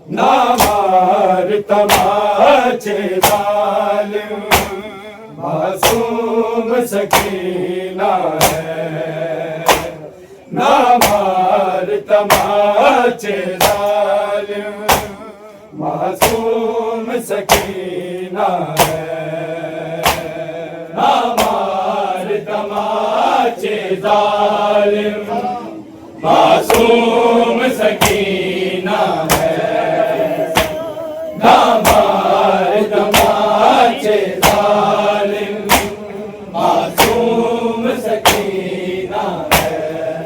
نہ مار تماچے ظالم، معصوم سکینہ ہے، نہ مار تماچے ظالم، معصوم سکینہ ہے، نہ مار تماچے ظالم، معصوم سکینہ ہے، نہ مار تماچے ظالم، معصوم سکینہ ہے۔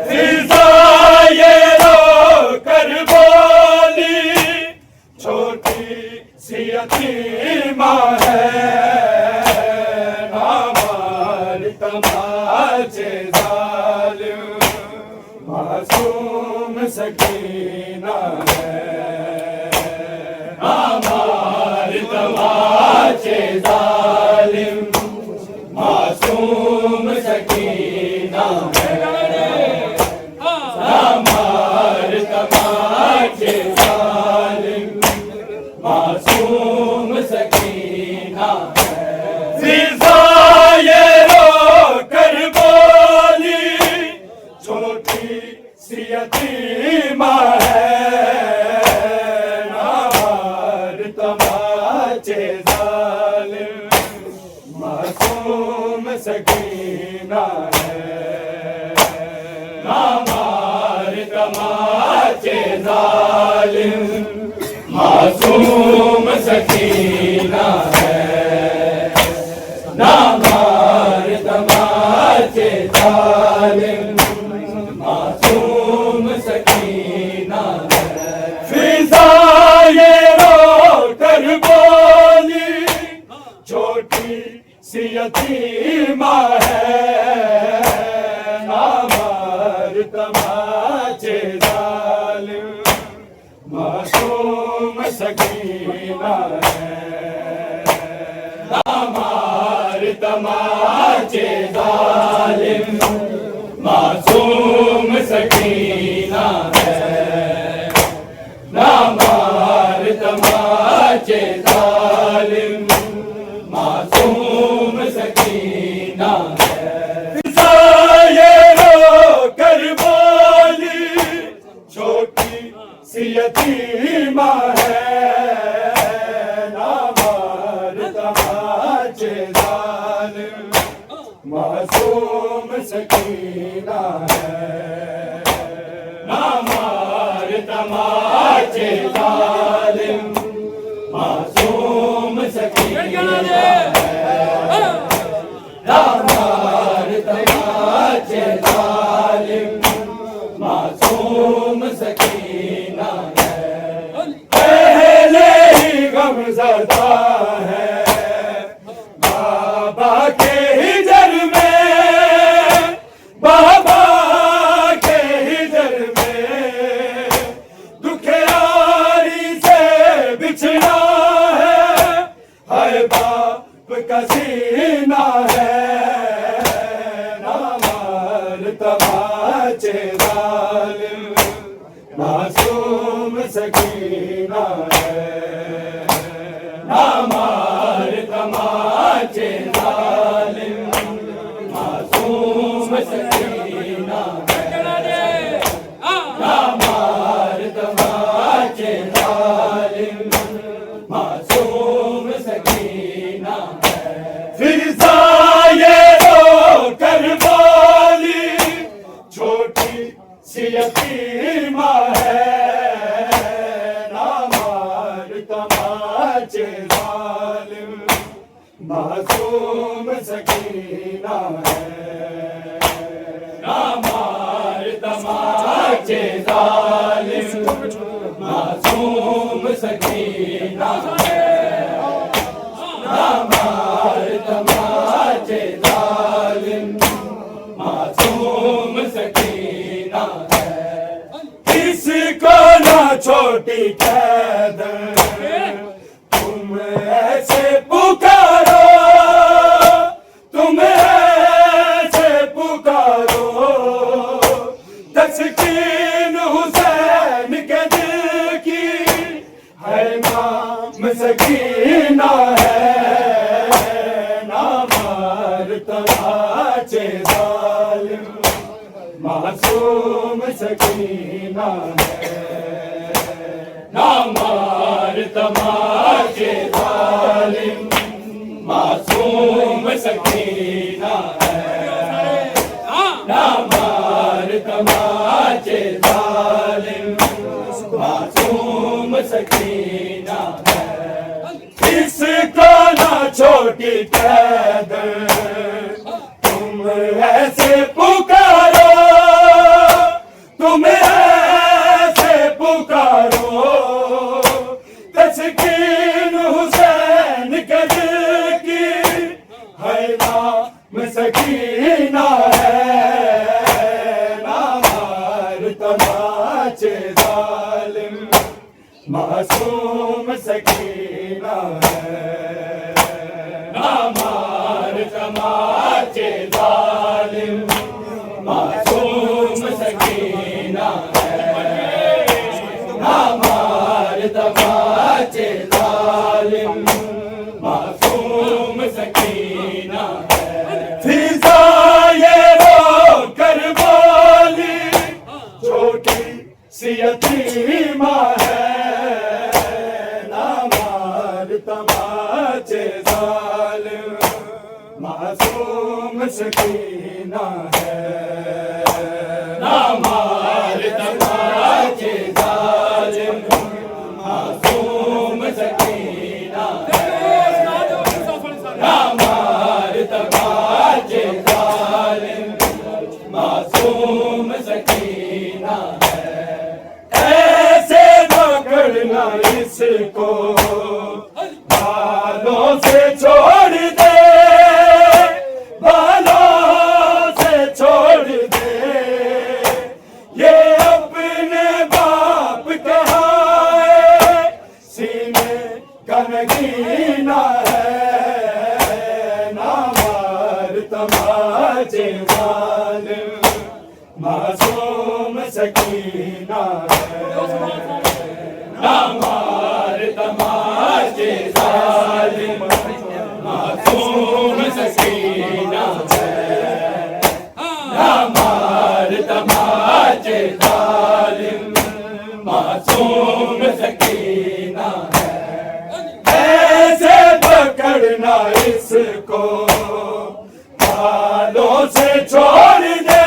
فضا یہ رو کر بولی چھوٹی سی یتیمہ ہے، نہ مار تماچے ظالم، معصوم سکینہ ہے، نہ مار تماچے ظالم، معصوم سکینہ ہے، نہ مار تماچے ظالم، معصوم سکینہ ہے۔ فضا یہ رو کر بولی چھوٹی سی یتیمہ ہے، نہ مار تماچے ظالم، معصوم سکینہ ہے، نہ مار تماچے ظالم، معصوم سکینہ ہے، نہ مار تماچے ظالم، معصوم سکینہ ہے۔ فضا یہ رو کر بولی چھوٹی سی یتیمہ ہے، نہ مار تماچے ظالم، معصوم سکینہ ہے، نہ مار تماچے ظالم، معصوم سکینہ ہے، نہ مار تماچے ظالم، معصوم سکینہ ہے۔ فضا یہ رو کر بولی چھوٹی سی یتیمہ ہے، نہ مار تماچے ظالم، معصوم سکینہ ہے، نہ مار تماچے ظالم، معصوم سکینہ ہے، نہ مار تماچے ظالم، معصوم سکینہ ہے۔ پہلے ہی غم زدہ ہے بابا کے ہجر میں، بابا کے ہجر میں دکھیاری سے بچھڑا ہے، ہائے باپ کا سینہ ہے، نہ مار تماچے ظالم، معصوم سکینہ ہے، نہ مار تماچے ظالم، معصوم سکینہ ہے، نہ مار تماچے ظالم، معصوم سکینہ ہے۔ فضا یہ رو کر بولی چھوٹی سی یتیمہ ہے، نہ مار تماچے ظالم، معصوم سکینہ ہے، نہ مار تماچے ظالم، معصوم سکینہ ہے، نہ مار تماچے ظالم، معصوم سکینہ ہے۔ اس کو نہ چھوٹی قید تم ایسے پکارو، تم ایسے پکارو، تسکین حسین کے دل کی سکینہ ہے نہ مار تماچے ظالم معصوم سکینہ ہے نہ مار تماچے ظالم معصوم سکینہ ہے اس کو نہ چھوٹی قید تم ایسے پکارو تم ایسے پکارو تسکین حسین کے دل کی ہے نام سکینہ ہے نہ مار تماچے ظالم معصوم سکینہ ہے نہ مار تماچے ظالم معصوم سکینہ ہے نہ مار تماچے ظالم معصوم سکینہ ہے فضائے رو کر بولی چھوٹی سی یتیمہ ہے نہ مار تماچے ظالم معصوم سکینہ ہے نہ مار تماچے ظالم معصوم سکینہ ہے نہ مار تماچے ظالم معصوم سکینہ ہے ایسے پکڑنا اس کو بالوں سے چھوڑ دے بالوں سے چھوڑ دے یہ اپنے باپ کہائے سینے کا نگینہ ہے نہ مار تماچے ظالم معصوم سکینہ ہے نہ مار تماچے ظالم معصوم سکینہ ہے نہ مار تماچے ظالم معصوم سکینہ ہے ایسے پکڑنا اس کو بالوں سے چھوڑ دے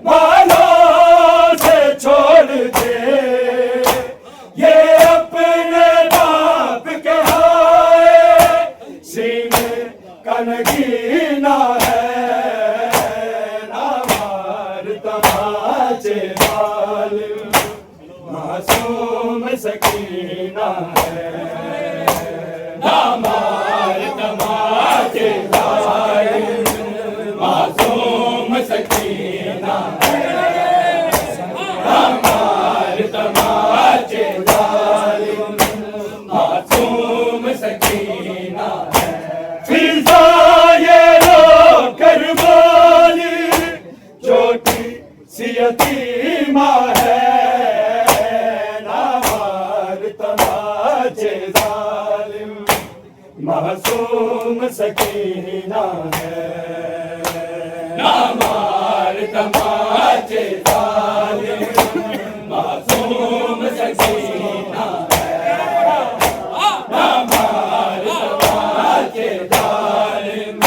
بالوں سے چھوڑ دے یہ اپنے باپ کے ہائے سینے کا نگینہ ہے نہ مار تماچے ظالم معصوم سکینہ ہے نہ مار تماچے ظالم معصوم سکینہ ہے نہ مار تماچے ظالم معصوم سکینہ ہے فضائے رو کر بولی چھوٹی سی یتیمہ ہے نہ مار تماچے ظالم معصوم سکینہ ہے نہ مار تماچے ظالم معصوم سکینہ ہے نہ مار تماچے ظالم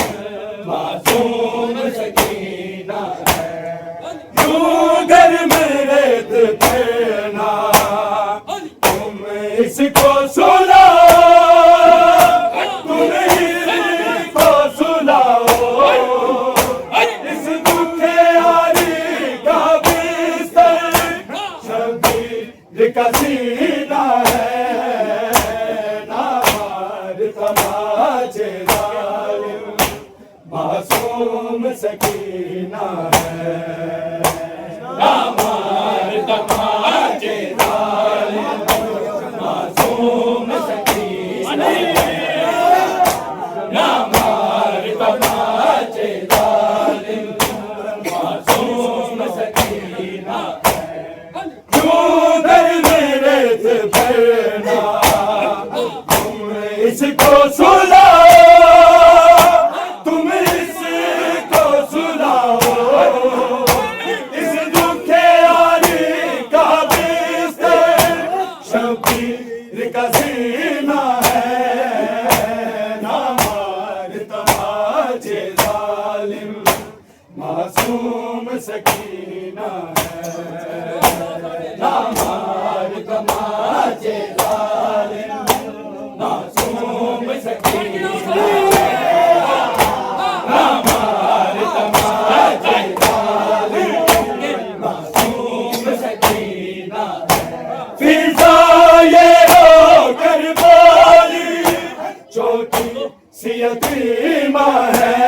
معصوم سکینہ ہے یوں گھر میں ریت پھرنا تم اس کو سلاؤ تم اس کو سلاؤ اس دکھے آری کا بستر شبیر کا سینہ ہے نہ مار تماچے ظالم معصوم سکینہ ہے نہ مار تماچے ظالم معصوم سکینہ ہے نہ مار تماچے ظالم معصوم سکینہ ہے کیوں در میرے سے بھرنا تم اس کو سلاؤ تم اس کو سلاؤ معصوم سکینہ ہے نہ مار تماچے ظالم معصوم سکینہ نہ مار تماچے ظالم معصوم سکینہ فضائے رو کربالی چھوٹی سی یتیمہ ہے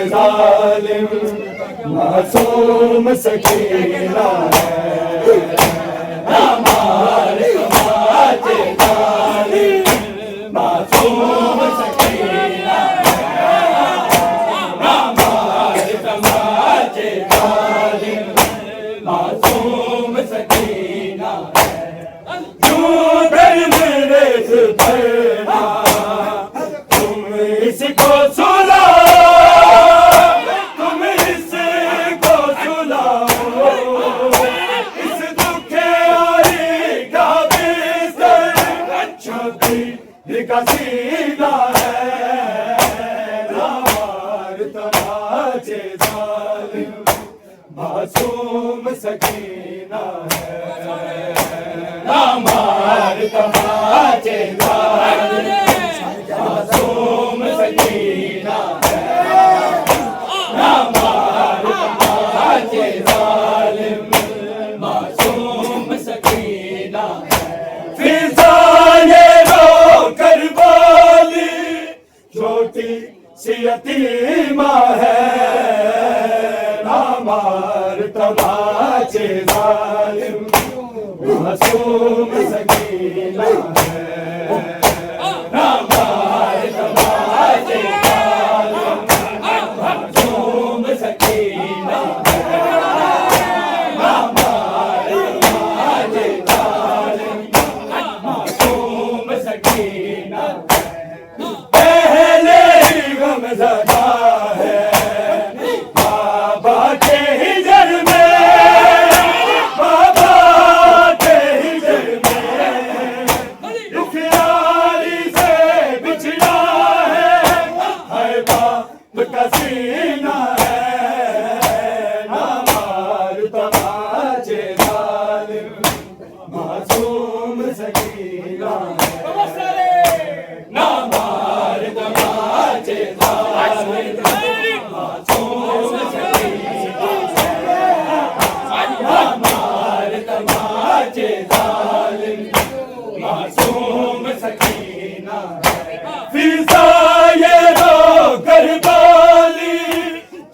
ظالم معصوم سکینہ ہے نہ مار تماچے ظالم معصوم سکینہ نہ مار تماچے ظالم معصوم سکینہ یوں در میرے پڑھنا تم اس کو سنا سینہ ہے نہ مار تماچے ظالم معصوم سکینہ ہے نہ مار تماچے ظالم معصوم سکینہ ہے نہ مار تماچے ظالم معصوم سکینہ چھوٹی سی یتیمہ ہے نہ مار تماچے ظالم معصوم سکینہ ہے نہ مار تماچے ظالم معصوم سکینہ نہ مار تماچے ظالم معصوم سکینہ زدہ ہے بابا کے ہجر میں بابا کے ہجر میں دکھیاری سے بچھڑا ہے باپ کا سینہ ہے نہ مار تماچے ظالم معصوم سکینہ ہے نہ مار تماچے معصوم سکینہ فضائے رو کربالی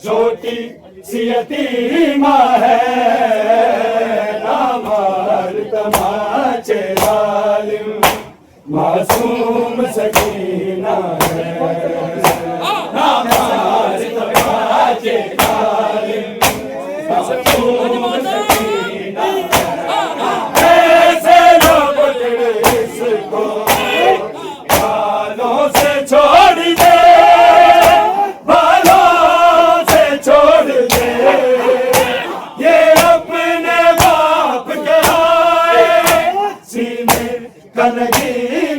چھوٹی سی یتیمہ ہے نہ مار تماچے ظالم معصوم سکینہ ہے نہ مار تماچے ظالم معصوم سکینہ ایسے لوگ اس کو بالوں سے چھوڑ دے بالوں سے چھوڑ دے یہ اپنے باپ کے آئے سینے کا نگین